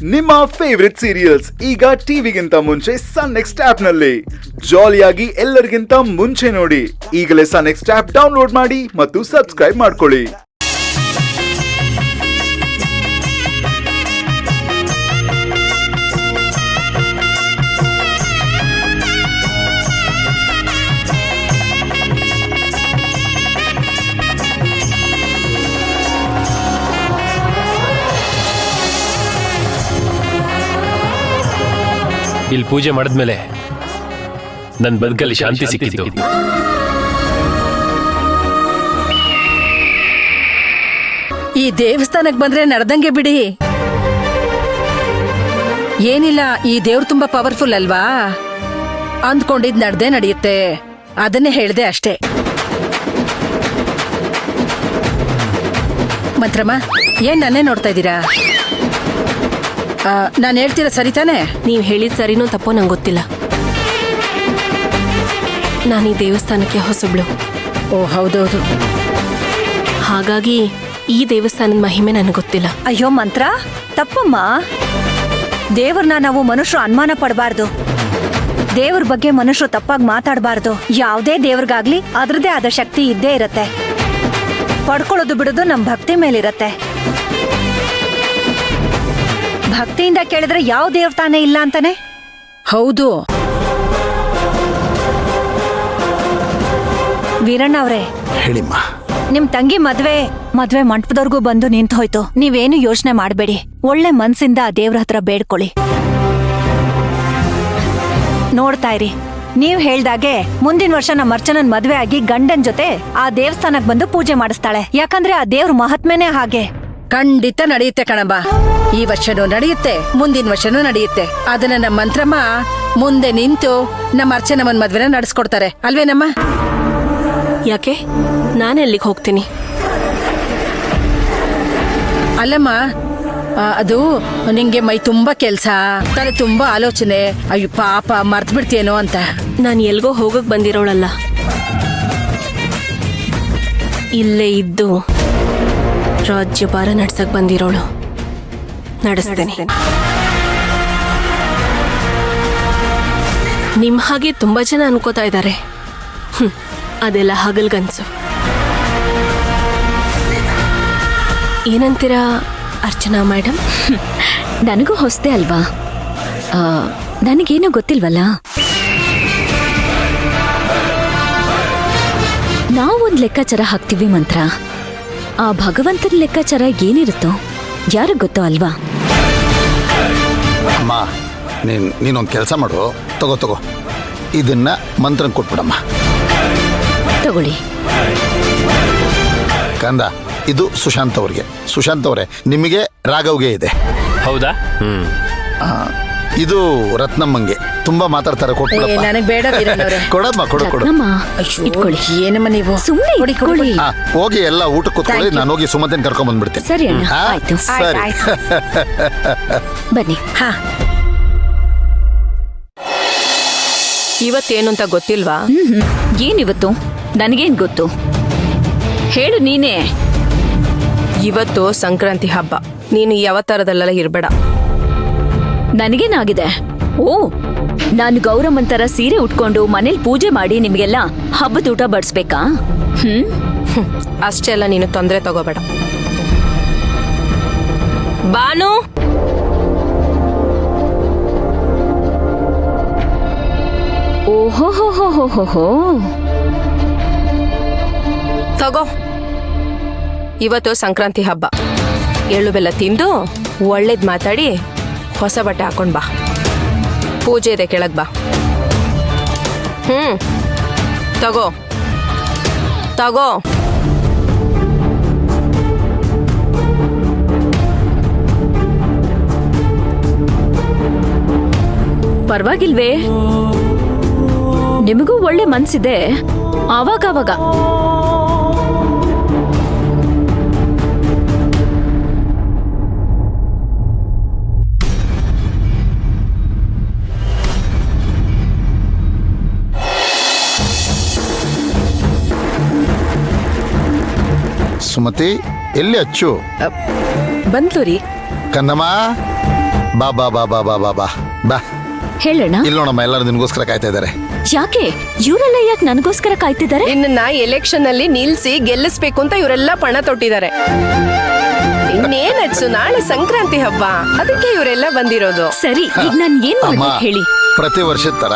ನಿಮ್ಮ favourite serials ಈಗ ಟಿವಿಗಿಂತ ಮುಂಚೆ ಸನ್ ನೆಕ್ಸ್ಟ್ ಆಪ್ ನಲ್ಲಿ ಜಾಲಿಯಾಗಿ ಎಲ್ಲರಿಗಿಂತ ಮುಂಚೆ ನೋಡಿ. ಈಗಲೇ ಸನ್ ನೆಕ್ಸ್ಟ್ ಆಪ್ ಡೌನ್ಲೋಡ್ ಮಾಡಿ ಮತ್ತು ಸಬ್ಸ್ಕ್ರೈಬ್ ಮಾಡ್ಕೊಳ್ಳಿ. ಇಲ್ಲಿ ಪೂಜೆ ಮಾಡಿದ್ಮೇಲೆ ನನ್ನ ಬದುಕಲ್ಲಿ ಶಾಂತಿ ಸಿಕ್ಕಿತ್ತು. ಈ ದೇವಸ್ಥಾನಕ್ಕೆ ಬಂದ್ರೆ ನಡೆದಂಗೆ ಬಿಡಿ. ಏನಿಲ್ಲ, ಈ ದೇವ್ರು ತುಂಬಾ ಪವರ್ಫುಲ್ ಅಲ್ವಾ, ಅಂದ್ಕೊಂಡಿದ್ ನಡ್ದೇ ನಡೆಯುತ್ತೆ, ಅದನ್ನೇ ಹೇಳ್ದೆ ಅಷ್ಟೇ. ಮಂತ್ರಮ್ಮ, ಏನ್ ನನ್ನೇ ನೋಡ್ತಾ ಇದ್ದೀರಾ? ನಾನು ಹೇಳ್ತೀರಾ ಸರಿ ತಾನೆ? ನೀವು ಹೇಳಿದ ಸರಿನೋ ತಪ್ಪೋ ನಂಗೆ ಗೊತ್ತಿಲ್ಲ. ನಾನು ಈ ದೇವಸ್ಥಾನಕ್ಕೆ ಹೊಸಬ್ಳು. ಓ ಹೌದೌದು. ಹಾಗಾಗಿ ಈ ದೇವಸ್ಥಾನದ ಮಹಿಮೆ ನನಗೆ ಗೊತ್ತಿಲ್ಲ. ಅಯ್ಯೋ ಮಂತ್ರ, ತಪ್ಪಮ್ಮ. ದೇವ್ರನ್ನ ನಾವು ಮನುಷ್ಯರು ಅನುಮಾನ ಪಡಬಾರ್ದು. ದೇವ್ರ ಬಗ್ಗೆ ಮನುಷ್ಯರು ತಪ್ಪಾಗಿ ಮಾತಾಡಬಾರ್ದು. ಯಾವುದೇ ದೇವ್ರಿಗಾಗ್ಲಿ ಅದ್ರದೇ ಆದ ಶಕ್ತಿ ಇದ್ದೇ ಇರತ್ತೆ. ಪಡ್ಕೊಳ್ಳೋದು ಬಿಡೋದು ನಮ್ ಭಕ್ತಿ ಮೇಲಿರತ್ತೆ. ಭಕ್ತಿಯಿಂದ ಕೇಳಿದ್ರೆ ಯಾವ ದೇವತಾನೇ ಇಲ್ಲ ಅಂತಾನೆ. ಹೌದು ವೀರಣ್ಣ ಅವ್ರೆ, ಹೇಳಿಮ್ಮ. ನಿಮ್ ತಂಗಿ ಮದ್ವೆ ಮಂಟಪದವ್ರಿಗೂ ಬಂದು ನಿಂತು ಹೋಯ್ತು. ನೀವೇನು ಯೋಚನೆ ಮಾಡಬೇಡಿ. ಒಳ್ಳೆ ಮನ್ಸಿಂದ ಆ ದೇವ್ರ ಹತ್ರ ಬೇಡ್ಕೊಳ್ಳಿ. ನೋಡ್ತಾ ಇರಿ, ನೀವ್ ಹೇಳ್ದಾಗೆ ಮುಂದಿನ ವರ್ಷ ನಮ್ಮ ಅರ್ಚನನ್ ಮದ್ವೆ ಆಗಿ ಗಂಡನ್ ಜೊತೆ ಆ ದೇವಸ್ಥಾನಕ್ ಬಂದು ಪೂಜೆ ಮಾಡಿಸ್ತಾಳೆ. ಯಾಕಂದ್ರೆ ಆ ದೇವ್ರ ಮಹಾತ್ಮೆನೇ ಹಾಗೆ. ಖಂಡಿತ ನಡೆಯುತ್ತೆ ಕಣಮ್ಮ. ಈ ವರ್ಷನೂ ನಡೆಯುತ್ತೆ, ಮುಂದಿನ ವರ್ಷನೂ ನಡೆಯುತ್ತೆ. ಅದನ್ನ ನಮ್ಮ ಮಂತ್ರಮ್ಮ ಮುಂದೆ ನಿಂತು ನಮ್ಮ ಅರ್ಚನಮ್ಮನ ಮದ್ವೆನ ನಡೆಸ್ಕೊಡ್ತಾರೆ ಅಲ್ವೇನಮ್ಮ? ಯಾಕೆ ನಾನೆಲ್ಲಿಗೆ ಹೋಗ್ತೀನಿ? ಅಲ್ಲಮ್ಮ, ಅದು ನಿಂಗೆ ಮೈ ತುಂಬಾ ಕೆಲ್ಸ, ತಲೆ ತುಂಬಾ ಆಲೋಚನೆ. ಅಯ್ಯೋ ಪಾಪ, ಮರ್ತ್ ಬಿಡ್ತೀಯೇನೋ ಅಂತ. ನಾನು ಎಲ್ಗೋ ಹೋಗಕ್ ಬಂದಿರೋಳಲ್ಲ, ಇಲ್ಲೇ ಇದ್ದು ರಾಜ್ಯಭಾರ ನಡ್ಸಕ್ ಬಂದಿರೋಳು. ನಡೆಸ್ತೇನೆ. ನಿಮ್ ಹಾಗೆ ತುಂಬಾ ಜನ ಅನ್ಕೋತಾ ಇದ್ದಾರೆ. ಅದೆಲ್ಲ ಹಗಲ್ಗನ್ಸು. ಏನಂತೀರಾ ಅರ್ಚನಾ ಮೇಡಮ್? ನನಗೂ ಹೊಸದೇ ಅಲ್ವಾ, ನನಗೇನು ಗೊತ್ತಿಲ್ವಲ್ಲ. ನಾವೊಂದು ಲೆಕ್ಕಾಚಾರ ಹಾಕ್ತೀವಿ ಮಂತ್ರ. ಆ ಭಗವಂತನ ಲೆಕ್ಕಾಚಾರ ಏನಿರುತ್ತೋ ಯಾರಿಗ್ ಗೊತ್ತೋ ಅಲ್ವಾ? ಅಮ್ಮ, ನೀನೊಂದು ಕೆಲಸ ಮಾಡು. ತಗೋ, ಇದನ್ನ ಮಂತ್ರನ್ ಕೊಟ್ಬಿಡಮ್ಮ. ತಗೊಳ್ಳಿ. ಕಂದ, ಇದು ಸುಶಾಂತ್ ಅವ್ರಿಗೆ. ಸುಶಾಂತ್ ಅವರೇ, ನಿಮಗೆ ರಾಘವ್ಗೆ ಇದೆ. ಹೌದಾ? ಇದು ರತ್ನಮ್ಮಂಗೆ. ತುಂಬಾ ಮಾತಾಡ್ತಾರೆ, ಕೊಟ್ಬಿಡಪ್ಪ. ನನಗ್ ಬೇಡ ವೀರಣ್ಣವ್ರೆ. ಕೊಡಮ್ಮ, ಕೊಡು. ನಮ್ಮ ಅಯ್ಯೋ, ಇಟ್ಕೊಳ್ಳಿ. ಏನಮ್ಮ ನೀವು ಸುಮ್ಮನೆ ಇಟ್ಕೊಳ್ಳಿ. ಹೋಗಿ ಎಲ್ಲ ಊಟಕ್ಕೆ ಕೂತ್ಕೊಳ್ಳಿ. ನಾನು ಹೋಗಿ ಸುಮತಿನ ಕರ್ಕೊಂಡ್ ಬಂದ್ಬಿಡ್ತೀನಿ. ಸರಿ ಅಣ್ಣ, ಆಯ್ತು. ಸರಿ. ಬನ್ನಿ. ಹಾ, ಇವತ್ತೇನು ಅಂತ ಗೊತ್ತಿಲ್ವಾ? ಏನಿವತ್ತು? ನನಗೇನ್ ಗೊತ್ತು, ಹೇಳು ನೀನೇ. ಇವತ್ತು ಸಂಕ್ರಾಂತಿ ಹಬ್ಬ. ನೀನು ಯಾವತ್ತರದಲ್ಲೆಲ್ಲ ಇರ್ಬೇಡ. ನನಗೇನಾಗಿದೆ? ಓ, ನಾನು ಗೌರಮ್ಮಂತರ ಸೀರೆ ಉಟ್ಕೊಂಡು ಮನೇಲಿ ಪೂಜೆ ಮಾಡಿ ನಿಮ್ಗೆಲ್ಲ ಹಬ್ಬದ ಊಟ ಬಡಿಸ್ಬೇಕಾ? ಅಷ್ಟೆಲ್ಲ ನೀನು ತೊಂದರೆ ತಗೋಬೇಡ. ಬಾನು, ಓಹೋ, ತಗೋ. ಇವತ್ತು ಸಂಕ್ರಾಂತಿ ಹಬ್ಬ. ಎಳ್ಳು ಬೆಲ್ಲ ತಿಂದು ಒಳ್ಳೇದ್ ಮಾತಾಡಿ ಹೊಸ ಬಟ್ಟೆ ಹಾಕೊಂಡ್ ಬಾ. ಪೂಜೆ ಇದೆ, ಕೆಳಗ್ ಬಾ. ತಗೋ. ಪರವಾಗಿಲ್ವೇ? ನಿಮಗೂ ಒಳ್ಳೆ ಮನ್ಸಿದೆ ಆವಾಗವಾಗ. ಸುಮತಿ, ಎಲ್ಲಿ ಅಚ್ಚು? ಬಂತು ರೀ. ಕಂದಮ್ಮ ಬಾ ಬಾ ಬಾ ಬಾ ಬಾ ಬಾ ಬಾ ಬಾ ಹೇಳೋಣ. ಇಲ್ಲಿ ನೋಡಮ್ಮ, ಎಲ್ಲರೂ ನಿನ್ಗೋಸ್ಕರ ಕಾಯ್ತಾ ಇದ್ದಾರೆ. ಯಾಕೆ ಇವರೆಲ್ಲ ಯಾಕೆ ನನಗೋಸ್ಕರ ಕಾಯ್ತಿದ್ದಾರೆ? ನಿನ್ನ ಎಲೆಕ್ಷನ್ ಅಲ್ಲಿ ನಿಲ್ಸಿ ಗೆಲ್ಲಿಸ್ಬೇಕು ಅಂತ ಇವರೆಲ್ಲ ಪಣ ತೊಟ್ಟಿದ್ದಾರೆ. ಇನ್ನೇನ್ ಅಚ್ಚು, ನಾಳೆ ಸಂಕ್ರಾಂತಿ ಹಬ್ಬ, ಅದಕ್ಕೆ ಇವರೆಲ್ಲ ಬಂದಿರೋದು. ಸರಿ, ಈಗ ನಾನು ಏನ್ ಅಮ್ಮ, ಮಾಡ್ಬೇಕು ಹೇಳಿ? ಪ್ರತಿ ವರ್ಷದ ತರ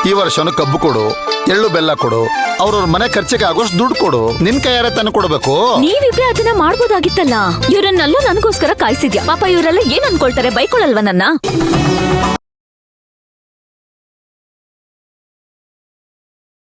ಈ ವರ್ಷನು ಕಬ್ಬು ಕೊಡು, ಎಳ್ಳು ಬೆಲ್ಲ ಕೊಡು, ಅವ್ರವ್ರ ಮನೆ ಖರ್ಚಿಗೆ ಆಗೋಷ್ಟು ದುಡ್ಡು ಕೊಡು. ನಿನ್ ಕೈಯಾರೆ ತಂದು ಕೊಡ್ಬೇಕು. ನೀವಿಬ್ರೆ ಅದನ್ನ ಮಾಡ್ಬೋದಾಗಿತ್ತಲ್ಲ. ಇವರನ್ನೆಲ್ಲ ನನಗೋಸ್ಕರ ಕಾಯ್ಸಿದ್ಯಾ. ಪಾಪ ಇವರೆಲ್ಲ ಏನ್ ಅನ್ಕೊಳ್ತಾರೆ? ಬೈಕೊಳಲ್ವಾ ನನ್ನ?